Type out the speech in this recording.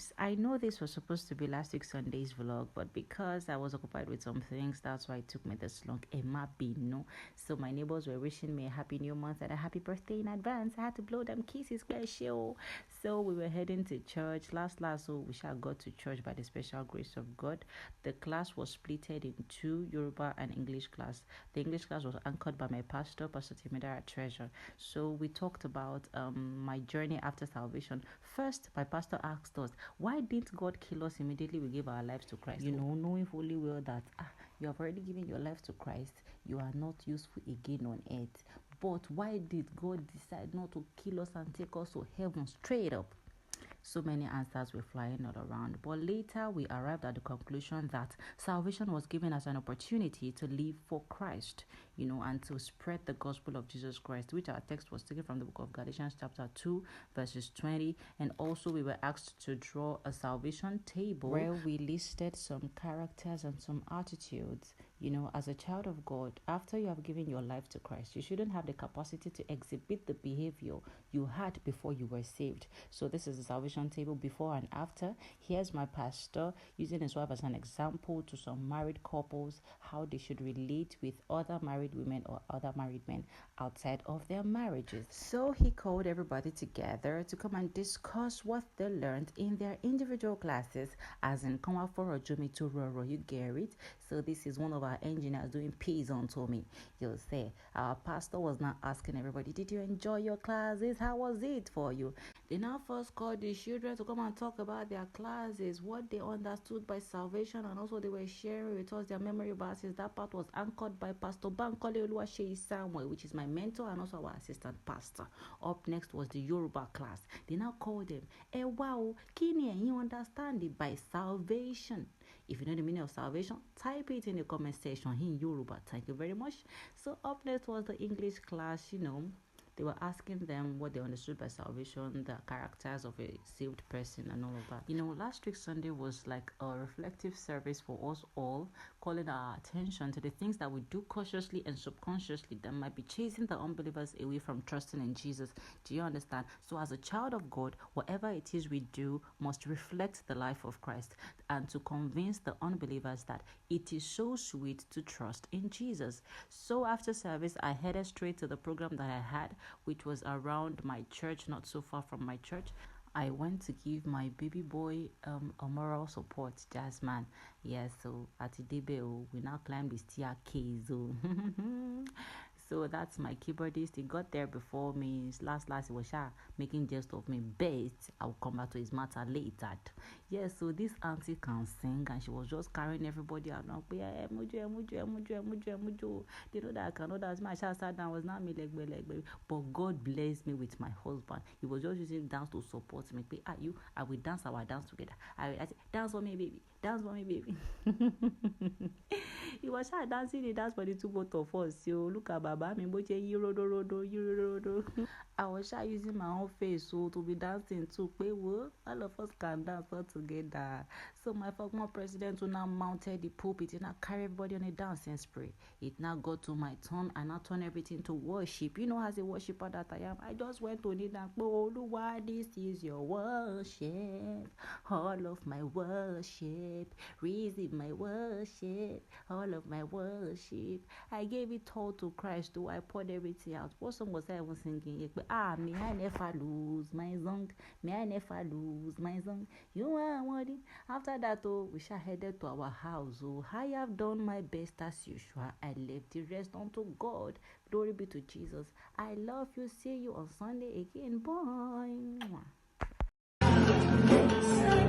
babes. I know this was supposed to be last week Sunday's vlog, but because I was occupied with some things, that's why it took me this long. Emma no. So my neighbors were wishing me a happy new month and a happy birthday in advance. I had to blow them kisses, special. So we were heading to church. So we shall go to church by the special grace of God. The class was splitted in two, Yoruba and English class. The English class was anchored by my pastor, Pastor Timidara Treasure. So we talked about my journey after salvation. First, my pastor asked us, why didn't God kill us immediately we gave our lives to Christ? Knowing fully well that you have already given your life to Christ, you are not useful again on earth. But why did God decide not to kill us and take us to heaven straight up? So many answers were flying all around, but later we arrived at the conclusion that salvation was given as an opportunity to live for Christ, and to spread the gospel of Jesus Christ, which our text was taken from the book of Galatians chapter 2, verses 20. And also we were asked to draw a salvation table where we listed some characters and some attitudes. As a child of God, after you have given your life to Christ, you shouldn't have the capacity to exhibit the behavior you had before you were saved. So this is the salvation table before and after. Here's my pastor using his wife as an example to some married couples, how they should relate with other married women or other married men outside of their marriages. So he called everybody together to come and discuss what they learned in their individual classes, as in come out for a Jumi to Roro, you get it? So this is one of our engineers doing peas on Tommy. You'll say our pastor was not asking everybody, did you enjoy your classes? How was it for you? They now first called the children to come and talk about their classes, what they understood by salvation, and also they were sharing with us their memory verses. That part was anchored by Pastor Bankole Oluwaseyi Samuel, which is my mentor and also our assistant pastor. Up next was the Yoruba class. They now called them, wow, kini you understand it by salvation. If you know the meaning of salvation, type it in the comment section in Yoruba. Thank you very much. So up next was the English class. They were asking them what they understood by salvation, the characters of a saved person and all of that. Last week Sunday was like a reflective service for us all, calling our attention to the things that we do consciously and subconsciously that might be chasing the unbelievers away from trusting in Jesus. Do you understand? So as a child of God, whatever it is we do must reflect the life of Christ, and to convince the unbelievers that it is so sweet to trust in Jesus. So after service, I headed straight to the program that I had, which was around my church, not so far from my church. I went to give my baby boy a moral support, Jasmine. Yes, so at Idebe, we now climb the staircase. So that's my keyboardist. He got there before me. Last, he was making jest of me. But I'll come back to his matter later. Yes, so this auntie can sing, and she was just carrying everybody along. They know that I cannot dance. My child sat down, was not me leg. But God blessed me with my husband. He was just using dance to support me. I will dance our dance together. I said, dance for me, baby. Dance for me, baby. He was dancing the dance for the two both of us. So look at Baba, me rodo. I was using my own face to be dancing too. All of us can dance all together. So my former president who now mounted the pulpit and now carry everybody on a dancing spree. It now got to my turn, and I turn everything to worship. As a worshiper that I am, I just went to it and why this is your worship, all of my worship, receive my worship, all of my worship. I gave it all to Christ, though I poured everything out. What song was I even singing? May I never lose my song, may I never lose my song. You are worthy. After that, we shall headed to our house. I have done my best as usual. I left the rest unto God. Glory be to Jesus. I love you. See you on Sunday again. Bye.